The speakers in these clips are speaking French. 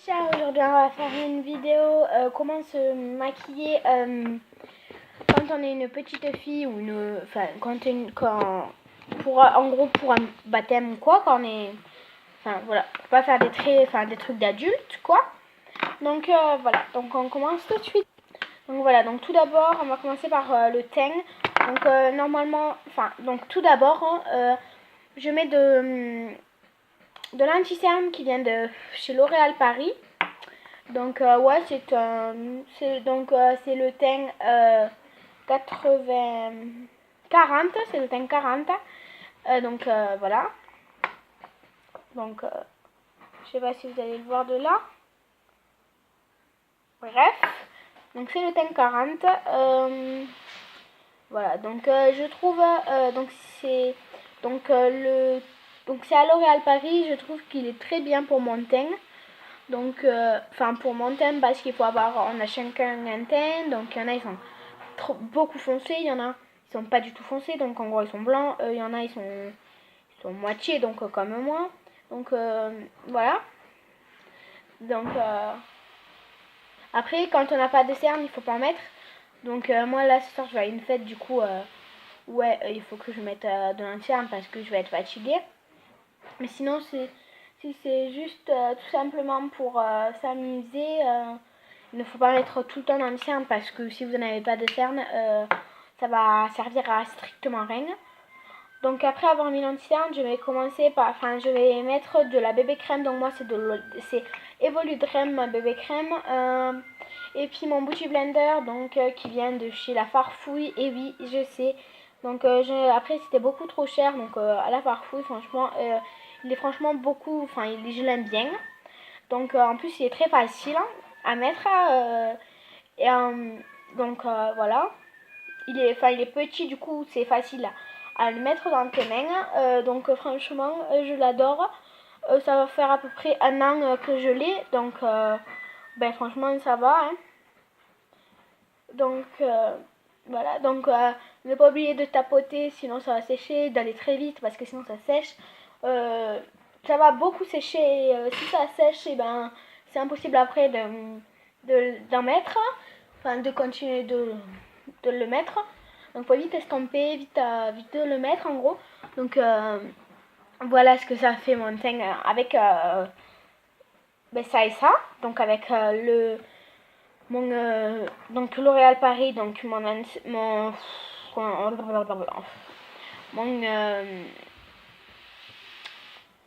Ciao, aujourd'hui on va faire une vidéo comment se maquiller quand on est une petite fille ou une, enfin en gros pour un baptême ou quoi, quand on est, enfin voilà, pour pas faire des trucs d'adultes quoi. Donc voilà, donc on commence tout de suite. Donc voilà, donc tout d'abord on va commencer par le teint. Donc normalement, donc tout d'abord je mets de l'anti-cerne qui vient de chez L'Oréal Paris. Donc ouais, c'est le teint 40, c'est le teint 40. Donc voilà. Donc je sais pas si vous allez le voir de là. Bref, donc c'est le teint 40. Voilà, donc je trouve c'est à L'Oréal Paris, je trouve qu'il est très bien pour mon teint. Donc, pour mon teint, parce qu'il faut avoir, on a chacun un teint, donc il y en a, ils sont beaucoup foncés, il y en a, ils sont pas du tout foncés, donc en gros, ils sont blancs, il y en a, ils sont moitié, donc comme moi. Donc, voilà. Donc, après, quand on n'a pas de cerne, il faut pas en mettre. Donc, moi, là, ce soir, je vais à une fête, du coup, ouais, il faut que je mette de l'anti-cerne parce que je vais être fatiguée. Mais sinon, si c'est juste tout simplement pour s'amuser, il ne faut pas mettre tout le temps dans le cerne parce que si vous n'avez pas de cerne, ça va servir à strictement rien. Donc après avoir mis l'anti-cerne, je vais commencer par, je vais mettre de la bébé crème. Donc moi c'est Evoludrem bébé crème. Et puis mon Beauty Blender, donc qui vient de chez La Farfouille. Et oui, je sais. Donc après c'était beaucoup trop cher, donc à La Farfouille, franchement, il est franchement beaucoup, je l'aime bien. Donc en plus il est très facile à mettre. Donc voilà. Il est petit, du coup c'est facile à le mettre dans tes mains. Donc franchement je l'adore. Ça va faire à peu près un an que je l'ai. Donc franchement ça va. Hein. Donc voilà. Donc ne pas oublier de tapoter, sinon ça va sécher. D'aller très vite parce que sinon ça sèche. Ça va beaucoup sécher. Si ça sèche, et ben c'est impossible après d'en mettre. De continuer de le mettre. Donc faut vite estomper, vite de le mettre en gros. Donc voilà ce que ça fait mon teint avec ça et ça. Donc avec donc L'Oréal Paris, donc mon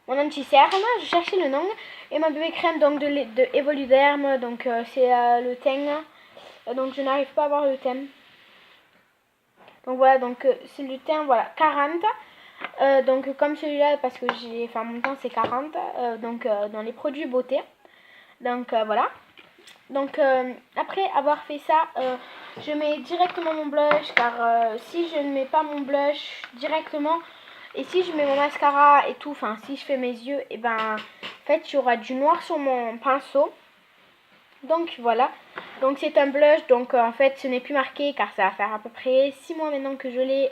anti-cerne, je cherchais le nom, et ma bébé crème donc de Evoluderm, donc c'est le teint, donc je n'arrive pas à voir le teint. Donc voilà, donc c'est le teint, voilà, 40. Donc comme celui-là, parce que mon teint c'est 40, donc dans les produits beauté. Donc voilà. Donc après avoir fait ça, je mets directement mon blush, car si je ne mets pas mon blush directement, et si je mets mon mascara et tout, si je fais mes yeux, et ben en fait il y aura du noir sur mon pinceau. Donc voilà, donc c'est un blush, donc en fait ce n'est plus marqué car ça va faire à peu près 6 mois maintenant que je l'ai,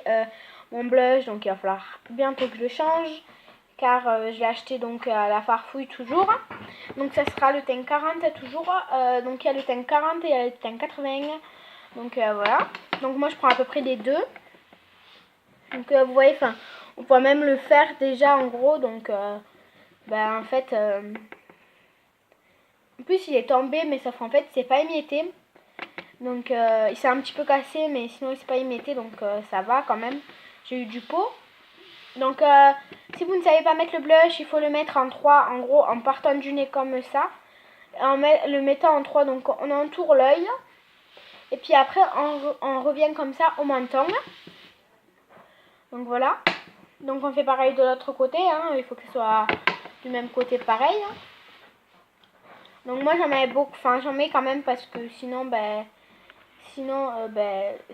mon blush, donc il va falloir bientôt que je le change car je l'ai acheté donc à La Farfouille toujours. Donc ça sera le teint 40 toujours, donc il y a le teint 40 et il y a le teint 80, donc voilà. Donc moi je prends à peu près les deux, donc vous voyez, on peut même le faire déjà en gros, donc en fait... En plus il est tombé, mais sauf en fait c'est pas émietté. Donc il s'est un petit peu cassé, mais sinon il s'est pas émietté, donc ça va quand même. J'ai eu du pot. Donc si vous ne savez pas mettre le blush, il faut le mettre en 3, en gros en partant du nez comme ça. En le mettant en 3, donc on entoure l'œil. Et puis après on revient comme ça au menton. Donc voilà. Donc on fait pareil de l'autre côté, hein. Il faut que ce soit du même côté pareil. Hein. Donc moi j'en mets beaucoup, j'en mets quand même parce que sinon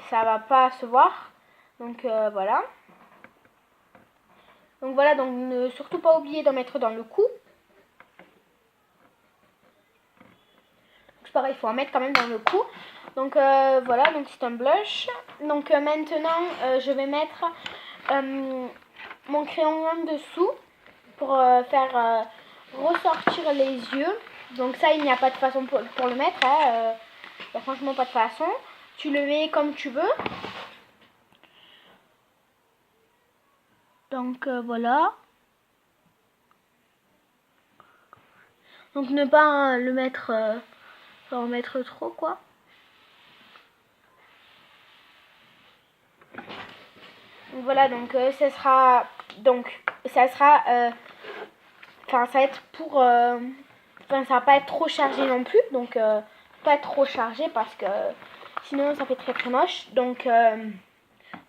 ça va pas se voir. Donc voilà. Donc voilà, donc ne surtout pas oublier d'en mettre dans le cou. C'est pareil, il faut en mettre quand même dans le cou. Donc voilà, donc c'est un blush. Donc maintenant je vais mettre mon crayon en dessous pour faire ressortir les yeux. Donc ça, il n'y a pas de façon pour le mettre, hein. Il n'y a franchement pas de façon. Tu le mets comme tu veux. Donc voilà. Donc ne pas le mettre, pas en mettre trop quoi. Donc, voilà, donc ça sera, enfin ça va être pour, enfin ça va pas être trop chargé non plus, donc pas être trop chargé parce que sinon ça fait très très moche. Donc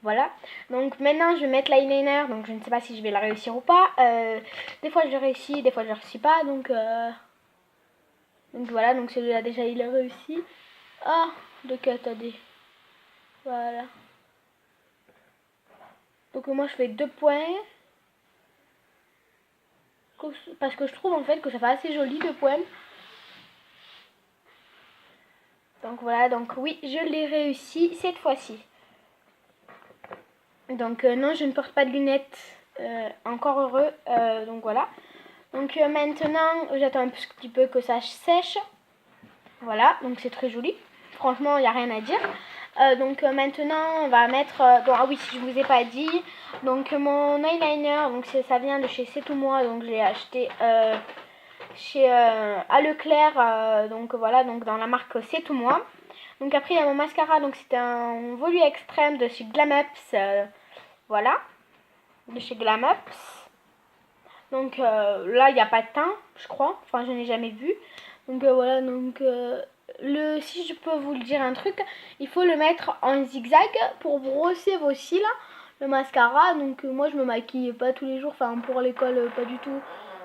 voilà, donc maintenant je vais mettre l'eyeliner, donc je ne sais pas si je vais la réussir ou pas. Des fois je réussis, des fois je ne réussis pas, donc voilà, donc celui-là déjà il a réussi. Ah, donc attendez, voilà. Donc moi je fais 2 points. Parce que je trouve en fait que ça fait assez joli 2 points. Donc voilà, donc oui, je l'ai réussi cette fois-ci. Donc non, je ne porte pas de lunettes. Encore heureux. Donc voilà. Donc maintenant, j'attends un petit peu que ça sèche. Voilà, donc c'est très joli. Franchement, il n'y a rien à dire. Donc maintenant, on va mettre... bon, ah oui, si je vous ai pas dit. Donc mon eyeliner, donc ça vient de chez C'est Tout Moi. Donc je l'ai acheté chez à Leclerc. Donc voilà, donc dans la marque C'est Tout Moi. Donc après, il y a mon mascara. Donc c'est un Volu Extrême de chez Glamups. Voilà, de chez Glamups. Donc là, il n'y a pas de teint, je crois. Enfin, je n'ai jamais vu. Donc voilà, donc si je peux vous le dire un truc, il faut le mettre en zigzag pour brosser vos cils, le mascara. Donc moi, je me maquille pas tous les jours. Enfin, pour l'école, pas du tout.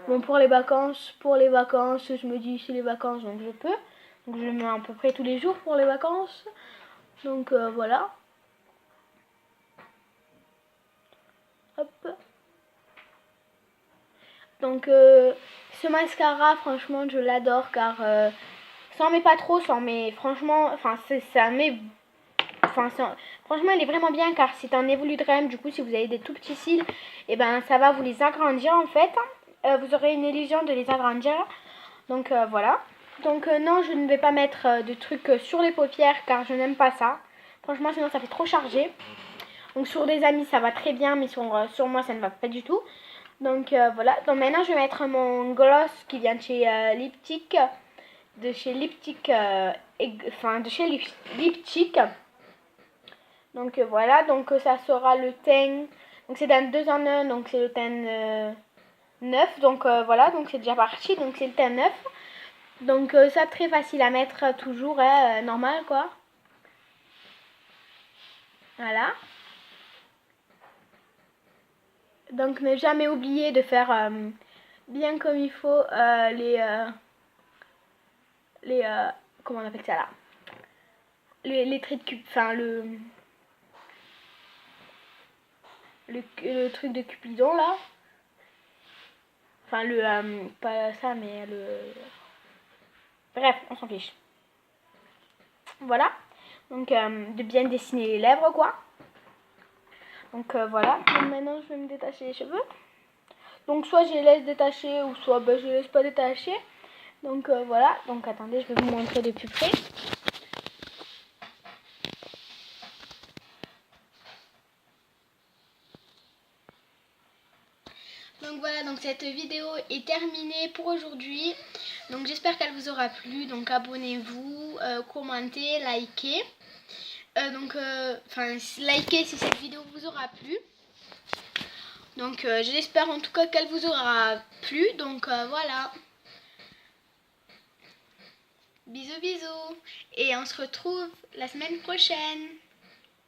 Bon, pour les vacances, je me dis c'est les vacances, donc je peux. Donc je le mets à peu près tous les jours pour les vacances. Donc voilà. Hop. Donc ce mascara, franchement, je l'adore car ça en met pas trop, ça en met franchement, enfin ça met, enfin franchement il est vraiment bien car c'est un Evoludrem. Du coup, si vous avez des tout petits cils, et ben ça va vous les agrandir en fait. Vous aurez une illusion de les agrandir. Donc voilà. Donc non, je ne vais pas mettre de trucs sur les paupières car je n'aime pas ça. Franchement, sinon ça fait trop chargé. Donc sur des amis ça va très bien, mais sur moi ça ne va pas du tout. Donc voilà, donc maintenant je vais mettre mon gloss qui vient de chez Lipstick, de chez Lipstick, Lipstick. Donc voilà, donc ça sera le teint, donc c'est un 2 en 1, donc c'est le teint 9, donc voilà, donc c'est déjà parti, donc c'est le teint 9. Donc ça très facile à mettre toujours, hein, normal quoi. Voilà. Donc ne jamais oublier de faire bien comme il faut comment on appelle ça là, les traits de cube, enfin le truc de Cupidon là, enfin pas ça mais bref, on s'en fiche. Voilà, donc de bien dessiner les lèvres quoi. Donc voilà, donc maintenant je vais me détacher les cheveux. Donc soit je les laisse détacher ou soit je les laisse pas détacher. Donc voilà, donc attendez, je vais vous montrer de plus près. Donc voilà, donc cette vidéo est terminée pour aujourd'hui. Donc j'espère qu'elle vous aura plu. Donc abonnez-vous, commentez, likez. Likez si cette vidéo vous aura plu. Donc j'espère en tout cas qu'elle vous aura plu. Donc voilà. Bisous bisous. Et on se retrouve la semaine prochaine.